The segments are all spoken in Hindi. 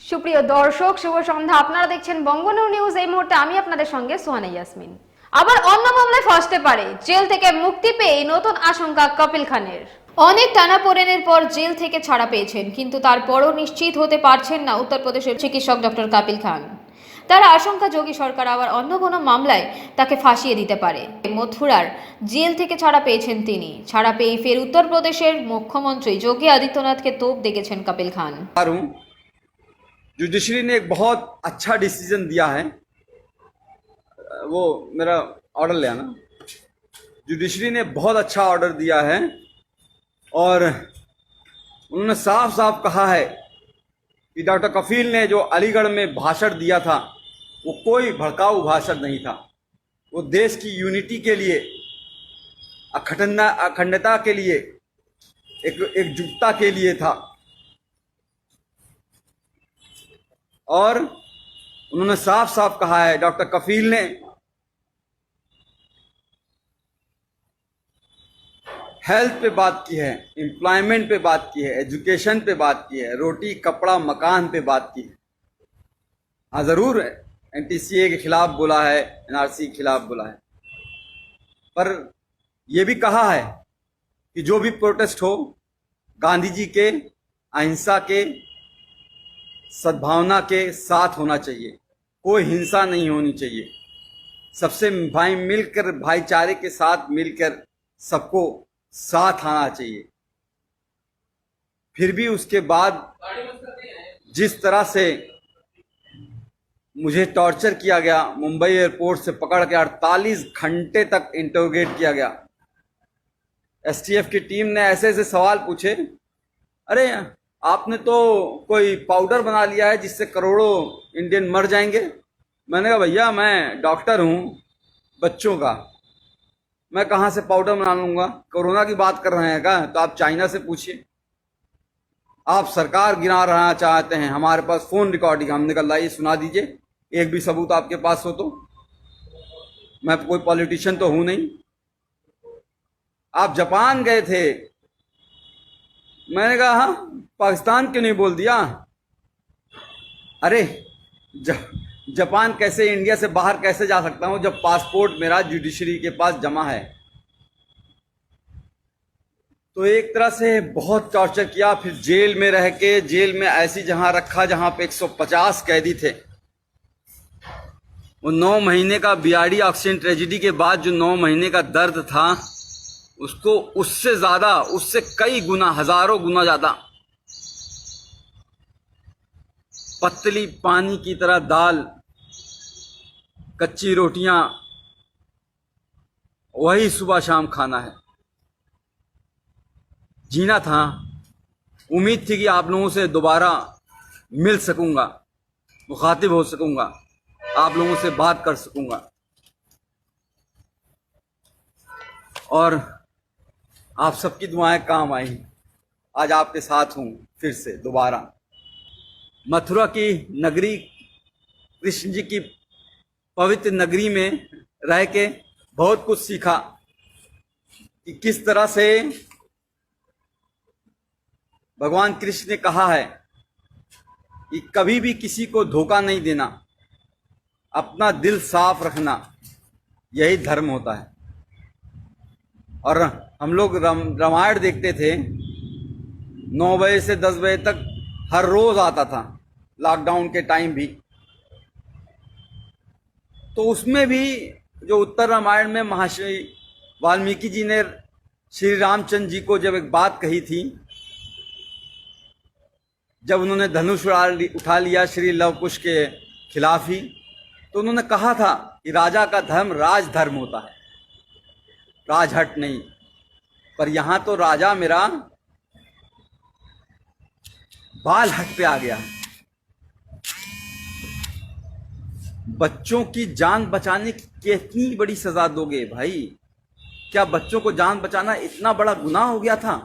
সুপ্রিয় দর্শক, শুভ সন্ধ্যা। আপনারা দেখছেন বঙ্গনূর নিউজ। এই মুহূর্তে আমি আপনাদের সঙ্গে সোহানা ইয়াসমিন। আবার অন্য মামলায় ফাঁসতে পারে, জেল থেকে মুক্তি পেয়ে নতুন আশঙ্কা কপিল খানের। অনেক টানাপোড়েনের পর জেল থেকে ছাড়া পেয়েছেন, কিন্তু তারপরও নিশ্চিত হতে পারছেন না উত্তরপ্রদেশের চিকিৎসক ডক্টর কপিল খান। তার আশঙ্কা যোগী সরকার আবার অন্য কোনো মামলায় তাকে ফাঁসিয়ে দিতে পারে। মথুরার জেল থেকে ছাড়া পেয়েছেন তিনি। ছাড়া পেয়ে ফের উত্তরপ্রদেশের মুখ্যমন্ত্রী যোগী আদিত্যনাথকে তোপ দেখেছেন কপিল খান। जुडिशरी ने एक बहुत अच्छा डिसीजन दिया है। वो मेरा ऑर्डर ले आना। जुडिशरी ने बहुत अच्छा ऑर्डर दिया है और उन्होंने साफ साफ कहा है कि डॉक्टर कफील ने जो अलीगढ़ में भाषण दिया था वो कोई भड़काऊ भाषण नहीं था। वो देश की यूनिटी के लिए, अखंडता के लिए, एकजुटता के लिए था। और उन्होंने साफ साफ कहा है, डॉक्टर कफील ने हेल्थ पे बात की है, एम्प्लॉयमेंट पे बात की है, एजुकेशन पे बात की है, रोटी कपड़ा मकान पे बात की है। हाँ ज़रूर एनटीसीए के खिलाफ बोला है, एनआरसी के खिलाफ बोला है, पर यह भी कहा है कि जो भी प्रोटेस्ट हो गांधी जी के अहिंसा के, सद्भावना के साथ होना चाहिए। कोई हिंसा नहीं होनी चाहिए। सबसे मिलकर भाईचारे के साथ मिलकर सबको साथ आना चाहिए। फिर भी उसके बाद जिस तरह से मुझे टॉर्चर किया गया, मुंबई एयरपोर्ट से पकड़ के 48 घंटे तक इंटरोगेट किया गया। एसटीएफ की टीम ने ऐसे ऐसे सवाल पूछे, अरे आपने तो कोई पाउडर बना लिया है जिससे करोड़ों इंडियन मर जाएंगे। मैंने कहा भैया मैं डॉक्टर हूँ बच्चों का, मैं कहाँ से पाउडर बना लूँगा। कोरोना की बात कर रहे हैं क्या? तो आप चाइना से पूछिए। आप सरकार गिरा रहना चाहते हैं, हमारे पास फ़ोन रिकॉर्डिंग, हमने कहा लाइए सुना दीजिए, एक भी सबूत आपके पास हो तो। मैं कोई पॉलिटिशियन तो हूँ नहीं। आप जापान गए थे, मैंने कहा हाँ, पाकिस्तान क्यों नहीं बोल दिया? अरे जापान कैसे, इंडिया से बाहर कैसे जा सकता हूं जब पासपोर्ट मेरा जुडिशरी के पास जमा है। तो एक तरह से बहुत टॉर्चर किया। फिर जेल में रह के, जेल में ऐसी जहां रखा जहां पे 150 कैदी थे। वो 9 महीने का बीआरडी ऑक्सीजन ट्रेजेडी के बाद जो 9 महीने का दर्द था, उसको उससे ज्यादा, उससे कई गुना, हजारों गुना ज्यादा पतली पानी की तरह दाल, कच्ची रोटियां, वही सुबह शाम खाना है। जीना था। उम्मीद थी कि आप लोगों से दोबारा मिल सकूंगा, मुखातिब हो सकूंगा, आप लोगों से बात कर सकूंगा। और आप सबकी दुआएं काम आई। आज आपके साथ हूँ फिर से दोबारा। मथुरा की नगरी, कृष्ण जी की पवित्र नगरी में रह के बहुत कुछ सीखा कि किस तरह से भगवान कृष्ण ने कहा है कि कभी भी किसी को धोखा नहीं देना, अपना दिल साफ रखना, यही धर्म होता है। और हम लोग रामायण देखते थे, 9 बजे से 10 बजे तक हर रोज आता था, लॉकडाउन के टाइम भी। तो उसमें भी जो उत्तर रामायण में महर्षि वाल्मीकि जी ने श्री रामचंद्र जी को जब एक बात कही थी, जब उन्होंने धनुष उठा लिया श्री लव कुश के खिलाफ ही, तो उन्होंने कहा था कि राजा का धर्म राजधर्म होता है, राजहट नहीं। पर यहां तो राजा मेरा बाल हट पे आ गया। बच्चों की जान बचाने की कितनी बड़ी सजा दोगे भाई? क्या बच्चों को जान बचाना इतना बड़ा गुनाह हो गया था?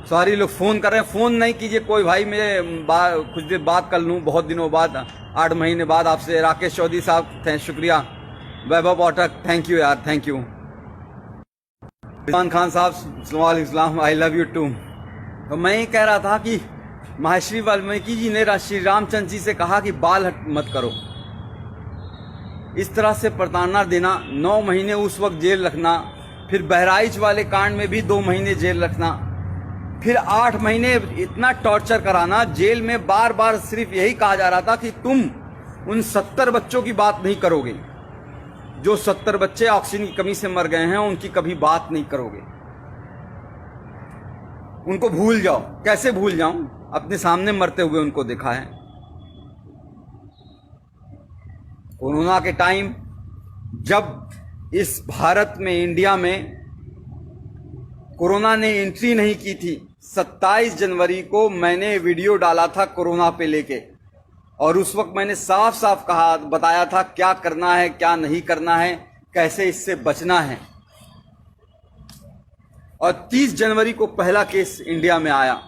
सॉरी, लोग फोन कर रहे हैं, फोन नहीं कीजिए कोई भाई, मैं कुछ देर बात कर लूँ, बहुत दिनों बाद, 8 महीने बाद आपसे। राकेश चौधरी साहब शुक्रिया, वैभव पाठक थैंक यू यार, थैंक यू। इरफान खान साहब, अस्सलाम वालेकुम, आई लव यू टू। तो मैं ये कह रहा था कि महर्षि वाल्मीकि जी ने श्री रामचंद्र जी से कहा कि बाल हट मत करो। इस तरह से प्रताड़ना देना, 9 महीने उस वक्त जेल रखना, फिर बहराइच वाले कांड में भी 2 महीने जेल रखना, फिर 8 महीने इतना टॉर्चर कराना। जेल में बार बार सिर्फ यही कहा जा रहा था कि तुम उन 70 बच्चों की बात नहीं करोगे, जो 70 बच्चे ऑक्सीजन की कमी से मर गए हैं, उनकी कभी बात नहीं करोगे, उनको भूल जाओ। कैसे भूल जाऊं, अपने सामने मरते हुए उनको देखा है। कोरोना के टाइम जब इस भारत में, इंडिया में कोरोना ने एंट्री नहीं की थी, 27 जनवरी को मैंने वीडियो डाला था कोरोना पे लेके, और उस वक्त मैंने साफ साफ कहा, बताया था क्या करना है, क्या नहीं करना है, कैसे इससे बचना है। और 30 जनवरी को पहला केस इंडिया में आया।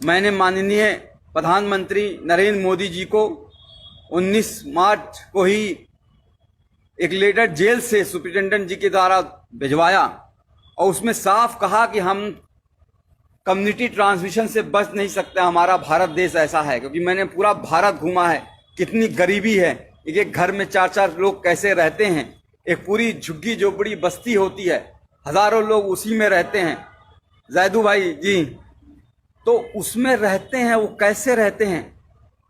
मैंने माननीय प्रधानमंत्री नरेंद्र मोदी जी को 19 मार्च को ही एक लेटर जेल से सुप्रिंटेंडेंट जी के द्वारा भिजवाया, और उसमें साफ कहा कि हम कम्युनिटी ट्रांसमिशन से बच नहीं सकते, हमारा भारत देश ऐसा है। क्योंकि मैंने पूरा भारत घूमा है, कितनी गरीबी है, एक एक घर में 4-4 लोग कैसे रहते हैं, एक पूरी झुग्गी झोपड़ी बस्ती होती है, हजारों लोग उसी में रहते हैं। जैदू भाई जी, तो उसमें रहते हैं, वो कैसे रहते हैं,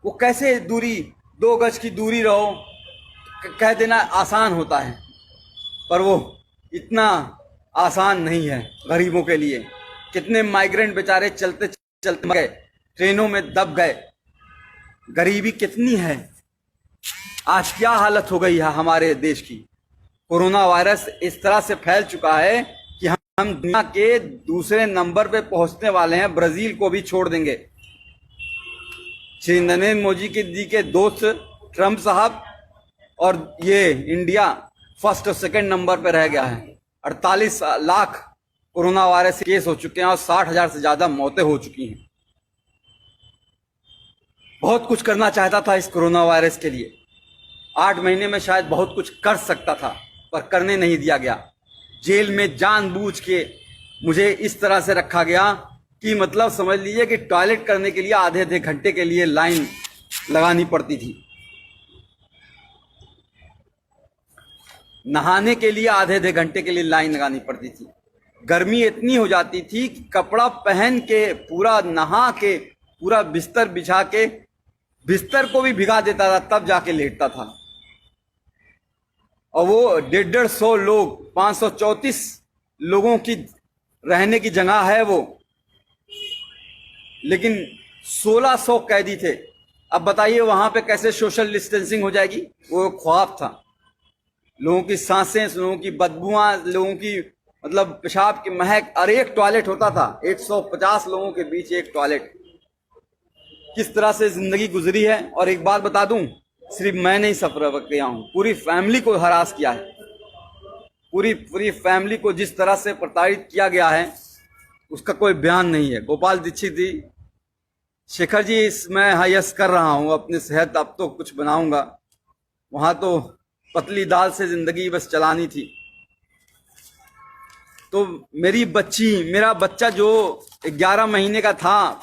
वो कैसे दूरी 2 गज की दूरी रहो, कह देना आसान होता है, पर वो इतना आसान नहीं है गरीबों के लिए। कितने माइग्रेंट बेचारे चलते चलते मर गए, ट्रेनों में दब गए। गरीबी कितनी है, आज क्या हालत हो गई है हमारे देश की। कोरोना वायरस इस तरह से फैल चुका है कि हम दुनिया के दूसरे नंबर पे पहुंचने वाले हैं, ब्राजील को भी छोड़ देंगे। श्री नरेंद्र मोदी जी के दोस्त ट्रंप साहब और ये इंडिया फर्स्ट और सेकंड नंबर पे रह गया है। 48 लाख कोरोना वायरस केस हो चुके हैं और 60,000 से ज्यादा मौतें हो चुकी हैं। बहुत कुछ करना चाहता था इस कोरोना वायरस के लिए, 8 महीने में शायद बहुत कुछ कर सकता था, पर करने नहीं दिया गया। जेल में जानबूझ के मुझे इस तरह से रखा गया कि मतलब समझ लीजिए कि टॉयलेट करने के लिए आधे घंटे के लिए लाइन लगानी पड़ती थी, नहाने के लिए आधे घंटे के लिए लाइन लगानी पड़ती थी। गर्मी इतनी हो जाती थी कि कपड़ा पहन के, पूरा नहा के, पूरा बिस्तर बिछा के, बिस्तर को भी भिगा देता था, तब जाके लेटता था। और वो 150 लोग, 534 लोगों की रहने की जगह है वो, लेकिन 1600 कैदी थे। अब बताइए वहां पे कैसे सोशल डिस्टेंसिंग हो जाएगी। वो ख्वाब था। लोगों की सांसें, लोगों की बदबुआं, लोगों की मतलब पेशाब की महक, और एक टॉयलेट होता था, 150 लोगों के बीच एक टॉयलेट। किस तरह से जिंदगी गुजरी है। और एक बात बता दूं, सिर्फ मैं नहीं सफर किया हूं, पूरी फैमिली को हरास किया है। पूरी फैमिली को जिस तरह से प्रताड़ित किया गया है उसका कोई बयान नहीं है। गोपाल दीक्षित जी, शेखर जी, मैं हायस कर रहा हूं अपनी सेहत, अब तो कुछ बनाऊंगा। वहां तो पतली दाल से जिंदगी बस चलानी थी। तो मेरा बच्चा जो 11 महीने का था,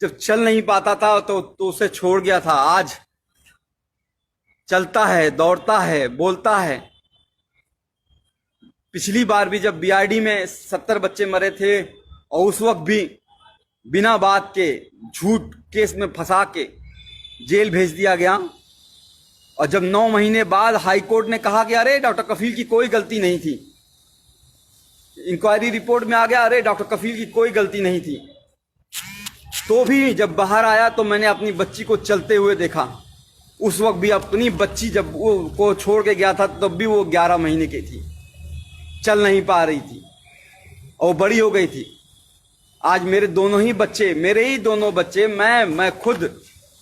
जब चल नहीं पाता था तो उसे छोड़ गया था, आज चलता है, दौड़ता है, बोलता है। पिछली बार भी जब बीआरडी में 70 बच्चे मरे थे, और उस वक्त भी बिना बात के झूठ केस में फंसा के जेल भेज दिया गया। और जब 9 महीने बाद हाई कोर्ट ने कहा कि अरे डॉक्टर कफील की कोई गलती नहीं थी, इंक्वायरी रिपोर्ट में आ गया अरे डॉक्टर कफील की कोई गलती नहीं थी, तो भी जब बाहर आया तो मैंने अपनी बच्ची को चलते हुए देखा। उस वक्त भी अपनी बच्ची जब वो को छोड़ के गया था तब भी वो 11 महीने की थी, चल नहीं पा रही थी और बड़ी हो गई थी। आज मेरे दोनों ही बच्चे, मेरे ही दोनों बच्चे, मैं खुद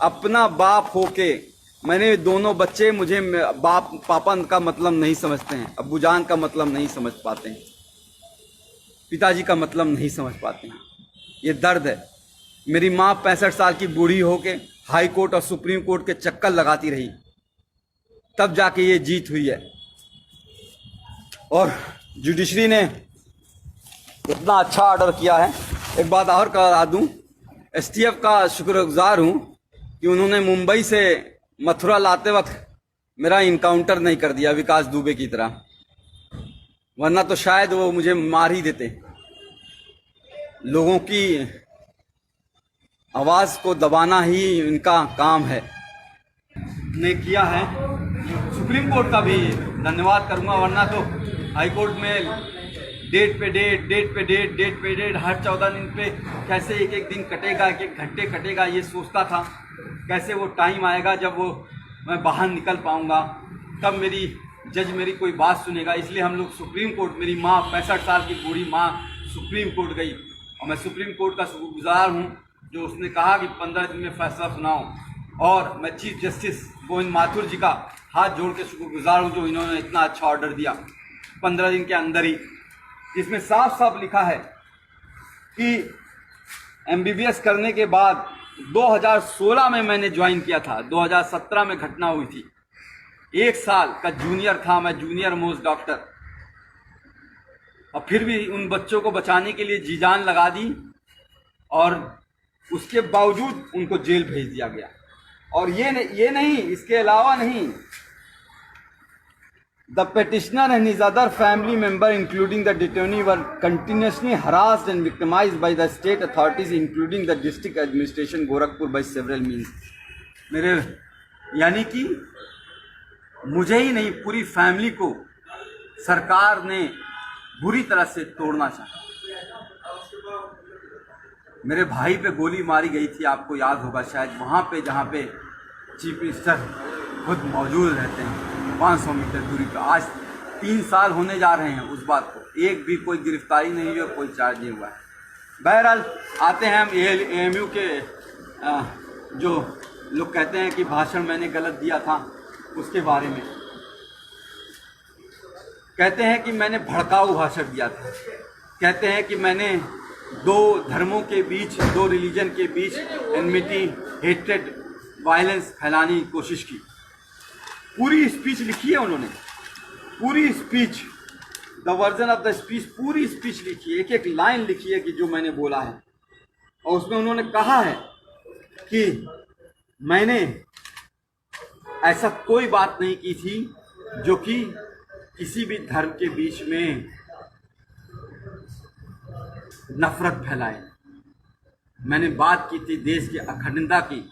अपना बाप होके, मैंने दोनों बच्चे, मुझे बाप पापा का मतलब नहीं समझते हैं, अब्बूजान का मतलब नहीं समझ पाते हैं, पिताजी का मतलब नहीं समझ पाते हैं। ये दर्द है। मेरी माँ 65 साल की बूढ़ी होके हाई कोर्ट और सुप्रीम कोर्ट के चक्कर लगाती रही, तब जाके ये जीत हुई है। और जुडिशरी ने इतना अच्छा ऑर्डर किया है। एक बात और करा दूं, एसटीएफ का शुक्रगुजार हूं कि उन्होंने मुंबई से मथुरा लाते वक्त मेरा इनकाउंटर नहीं कर दिया विकास दुबे की तरह, वरना तो शायद वो मुझे मार ही देते। लोगों की आवाज को दबाना ही इनका काम है, ने किया है। सुप्रीम कोर्ट का भी धन्यवाद करूंगा, वरना तो हाई कोर्ट में डेट पे डेट हर 14 दिन पे कैसे एक एक दिन कटेगा, एक एक घंटे कटेगा, ये सोचता था। कैसे वो टाइम आएगा जब वो मैं बाहर निकल पाऊंगा, तब मेरी जज मेरी कोई बात सुनेगा। इसलिए हम लोग सुप्रीम कोर्ट, मेरी माँ 65 साल की बूढ़ी माँ सुप्रीम कोर्ट गई, और मैं सुप्रीम कोर्ट का शुक्रगुजार हूँ जो उसने कहा कि 15 दिन में फैसला सुनाओ। और मैं चीफ जस्टिस गोविंद माथुर जी का हाथ जोड़ के शुक्रगुजार हूँ जो इन्होंने इतना अच्छा ऑर्डर दिया 15 दिन के अंदर ही, जिसमें साफ साफ लिखा है कि एमबीबीएस करने के बाद 2016 में मैंने ज्वाइन किया था, 2017 में घटना हुई थी। 1 साल का जूनियर था मैं, जूनियर मोस्ट डॉक्टर, और फिर भी उन बच्चों को बचाने के लिए जी जान लगा दी, और उसके बावजूद उनको जेल भेज दिया गया। और ये नहीं, इसके अलावा नहीं, the petitioner and his other family member including the detainee were continuously harassed and victimized by the state authorities including the district administration Gorakhpur by several means। मेरे यानी कि मुझे ही नहीं, पूरी फैमिली को सरकार ने बुरी तरह से तोड़ना चाहा। मेरे भाई पे गोली मारी गई थी, आपको याद होगा शायद, वहाँ पे जहाँ पे चीफ मिनिस्टर खुद मौजूद रहते हैं 500 मीटर दूरी पर। आज 3 साल होने जा रहे हैं उस बात को, एक भी कोई गिरफ्तारी नहीं हुई, कोई चार्ज नहीं हुआ है। बहरहाल आते हैं हम एएमयू के जो लोग कहते हैं कि भाषण मैंने गलत दिया था, उसके बारे में कहते हैं कि मैंने भड़काऊ भाषण दिया था। कहते हैं कि मैंने 2 धर्मों के बीच, 2 रिलीजन के बीच एनमिटी, हेट्रेड, वायलेंस फैलाने की कोशिश की। पूरी स्पीच लिखी है उन्होंने, पूरी speech, the version of the speech, पूरी स्पीच लिखी है, एक एक लाइन लिखी है कि जो मैंने बोला है। और उसमें उन्होंने कहा है कि मैंने ऐसा कोई बात नहीं की थी जो कि किसी भी धर्म के बीच में नफरत फैलाए। मैंने बात की थी देश की अखंडता की,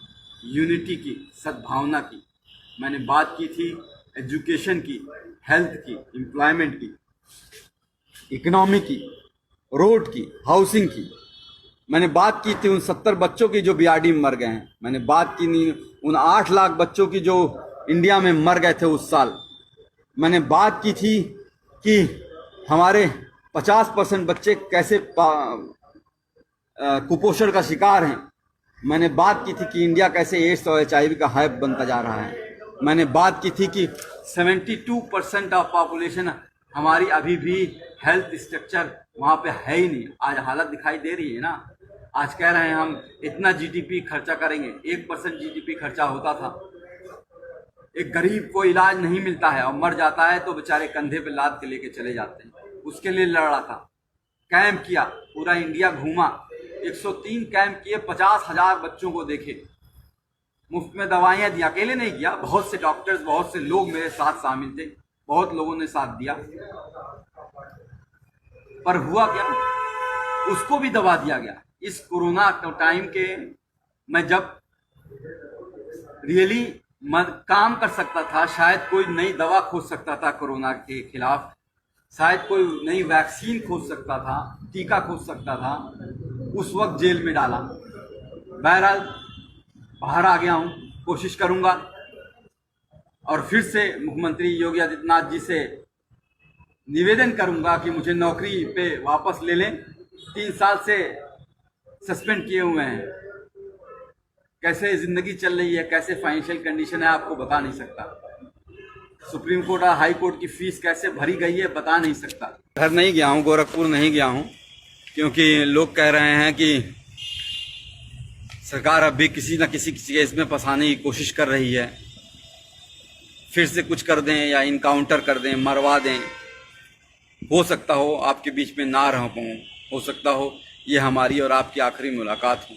यूनिटी की, सद्भावना की। मैंने बात की थी एजुकेशन की, हेल्थ की, एम्प्लॉयमेंट की, इकोनॉमी की, रोड की, हाउसिंग की। मैंने बात की थी उन 70 बच्चों की जो बीआरडी में मर गए हैं। मैंने बात की नहीं उन 8 लाख बच्चों की जो इंडिया में मर गए थे उस साल। मैंने बात की थी कि हमारे 50% बच्चे कैसे कुपोषण का शिकार हैं। मैंने बात की थी कि इंडिया कैसे एड्स और HIV का हब बनता जा रहा है। मैंने बात की थी कि 72% ऑफ पॉपुलेशन हमारी अभी भी हेल्थ स्ट्रक्चर वहाँ पे है ही नहीं। आज हालत दिखाई दे रही है ना। आज कह रहे हैं हम इतना जीडीपी खर्चा करेंगे, 1% जीडीपी खर्चा होता था। एक गरीब को इलाज नहीं मिलता है और मर जाता है तो बेचारे कंधे पे लाद के लेके चले जाते हैं। उसके लिए लड़ा था, कैंप किया, पूरा इंडिया घूमा, 103 कैंप किए, 50,000 बच्चों को देखे, मुफ्त में दवाइयाँ दी। अकेले नहीं किया, बहुत से डॉक्टर्स, बहुत से लोग मेरे साथ शामिल थे, बहुत लोगों ने साथ दिया। पर हुआ क्या, उसको भी दबा दिया गया। इस कोरोना टाइम के मैं जब रियली काम कर सकता था, शायद कोई नई दवा खोज सकता था कोरोना के खिलाफ, शायद कोई नई वैक्सीन खोज सकता था, टीका खोज सकता था, उस वक्त जेल में डाला। बहरहाल बाहर आ गया हूँ, कोशिश करूँगा और फिर से मुख्यमंत्री योगी आदित्यनाथ जी से निवेदन करूँगा कि मुझे नौकरी पे वापस ले लें। 3 साल से सस्पेंड किए हुए हैं। कैसे ज़िंदगी चल रही है, कैसे फाइनेंशियल कंडीशन है, आपको बता नहीं सकता। सुप्रीम कोर्ट और हाई कोर्ट की फीस कैसे भरी गई है, बता नहीं सकता। घर नहीं गया हूँ, गोरखपुर नहीं गया हूँ, क्योंकि लोग कह रहे हैं कि सरकार अब भी किसी न किसी केस में फंसाने की कोशिश कर रही है। फिर से कुछ कर दें या इनकाउंटर कर दें, मरवा दें। हो सकता हो आपके बीच में ना रह पाऊँ, हो सकता हो ये हमारी और आपकी आखिरी मुलाकात हो।